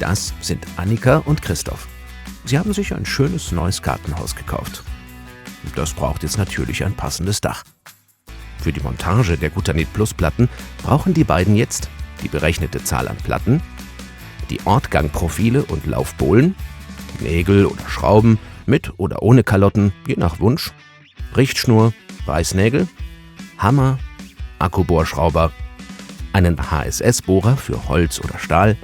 Das sind Annika und Christoph. Sie haben sich ein schönes neues Gartenhaus gekauft. Das braucht jetzt natürlich ein passendes Dach. Für die Montage der Gutanit Plus Platten brauchen die beiden jetzt die berechnete Zahl an Platten, die Ortgangprofile und Laufbohlen, Nägel oder Schrauben mit oder ohne Kalotten, je nach Wunsch, Richtschnur, Reißnägel, Hammer, Akkubohrschrauber, einen HSS-Bohrer für Holz oder Stahl,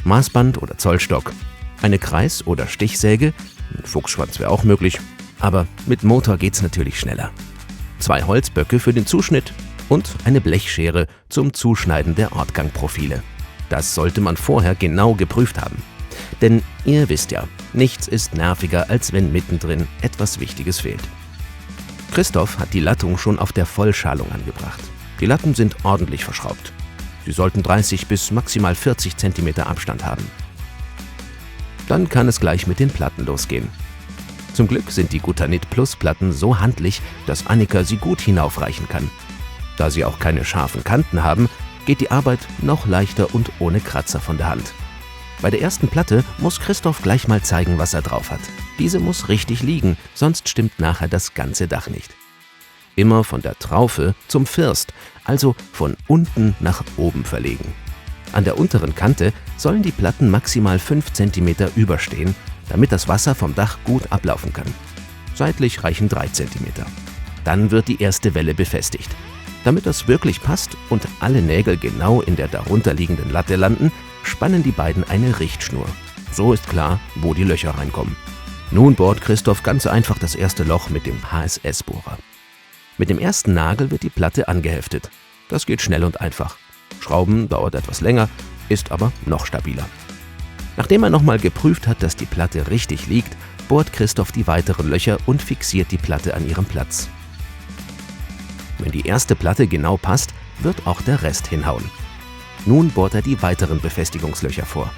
Maßband oder Zollstock, eine Kreis- oder Stichsäge, ein Fuchsschwanz wäre auch möglich, aber mit Motor geht's natürlich schneller. 2 Holzböcke für den Zuschnitt und eine Blechschere zum Zuschneiden der Ortgangprofile. Das sollte man vorher genau geprüft haben. Denn ihr wisst ja, nichts ist nerviger, als wenn mittendrin etwas Wichtiges fehlt. Christoph hat die Lattung schon auf der Vollschalung angebracht. Die Latten sind ordentlich verschraubt. Sie sollten 30 bis maximal 40 cm Abstand haben. Dann kann es gleich mit den Platten losgehen. Zum Glück sind die Gutanit Plus Platten so handlich, dass Annika sie gut hinaufreichen kann. Da sie auch keine scharfen Kanten haben, geht die Arbeit noch leichter und ohne Kratzer von der Hand. Bei der ersten Platte muss Christoph gleich mal zeigen, was er drauf hat. Diese muss richtig liegen, sonst stimmt nachher das ganze Dach nicht. Immer von der Traufe zum First, also von unten nach oben verlegen. An der unteren Kante sollen die Platten maximal 5 cm überstehen, damit das Wasser vom Dach gut ablaufen kann. Seitlich reichen 3 cm. Dann wird die erste Welle befestigt. Damit das wirklich passt und alle Nägel genau in der darunterliegenden Latte landen, spannen die beiden eine Richtschnur. So ist klar, wo die Löcher reinkommen. Nun bohrt Christoph ganz einfach das erste Loch mit dem HSS-Bohrer. Mit dem ersten Nagel wird die Platte angeheftet. Das geht schnell und einfach. Schrauben dauert etwas länger, ist aber noch stabiler. Nachdem er nochmal geprüft hat, dass die Platte richtig liegt, bohrt Christoph die weiteren Löcher und fixiert die Platte an ihrem Platz. Wenn die erste Platte genau passt, wird auch der Rest hinhauen. Nun bohrt er die weiteren Befestigungslöcher vor.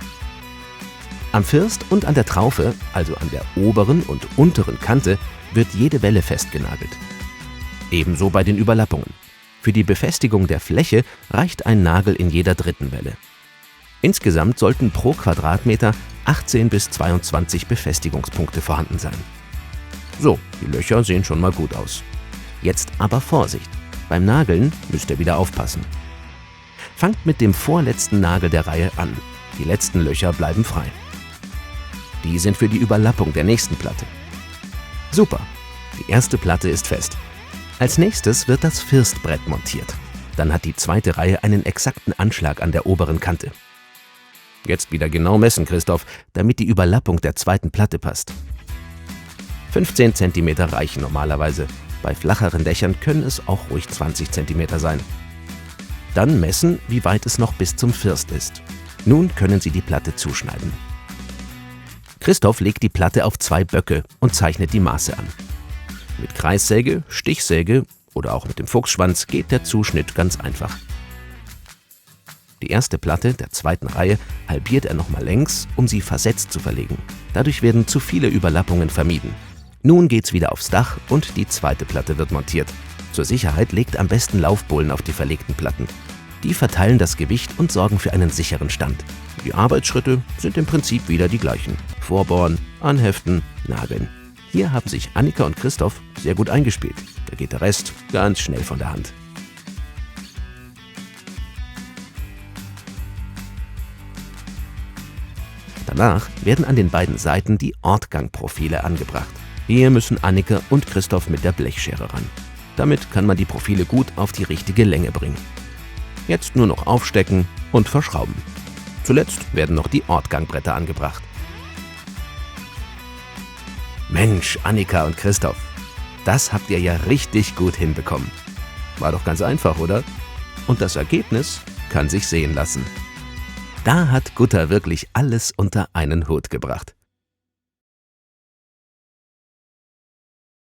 Am First und an der Traufe, also an der oberen und unteren Kante, wird jede Welle festgenagelt. Ebenso bei den Überlappungen. Für die Befestigung der Fläche reicht ein Nagel in jeder dritten Welle. Insgesamt sollten pro Quadratmeter 18 bis 22 Befestigungspunkte vorhanden sein. So, die Löcher sehen schon mal gut aus. Jetzt aber Vorsicht! Beim Nageln müsst ihr wieder aufpassen. Fangt mit dem vorletzten Nagel der Reihe an. Die letzten Löcher bleiben frei. Die sind für die Überlappung der nächsten Platte. Super! Die erste Platte ist fest. Als nächstes wird das Firstbrett montiert. Dann hat die zweite Reihe einen exakten Anschlag an der oberen Kante. Jetzt wieder genau messen, Christoph, damit die Überlappung der zweiten Platte passt. 15 cm reichen normalerweise. Bei flacheren Dächern können es auch ruhig 20 cm sein. Dann messen, wie weit es noch bis zum First ist. Nun können Sie die Platte zuschneiden. Christoph legt die Platte auf 2 Böcke und zeichnet die Maße an. Mit Kreissäge, Stichsäge oder auch mit dem Fuchsschwanz geht der Zuschnitt ganz einfach. Die erste Platte der zweiten Reihe halbiert er nochmal längs, um sie versetzt zu verlegen. Dadurch werden zu viele Überlappungen vermieden. Nun geht's wieder aufs Dach und die zweite Platte wird montiert. Zur Sicherheit legt am besten Laufbohlen auf die verlegten Platten. Die verteilen das Gewicht und sorgen für einen sicheren Stand. Die Arbeitsschritte sind im Prinzip wieder die gleichen. Vorbohren, anheften, nageln. Hier haben sich Annika und Christoph sehr gut eingespielt. Da geht der Rest ganz schnell von der Hand. Danach werden an den beiden Seiten die Ortgangprofile angebracht. Hier müssen Annika und Christoph mit der Blechschere ran. Damit kann man die Profile gut auf die richtige Länge bringen. Jetzt nur noch aufstecken und verschrauben. Zuletzt werden noch die Ortgangbretter angebracht. Mensch, Annika und Christoph, das habt ihr ja richtig gut hinbekommen. War doch ganz einfach, oder? Und das Ergebnis kann sich sehen lassen. Da hat Gutta wirklich alles unter einen Hut gebracht.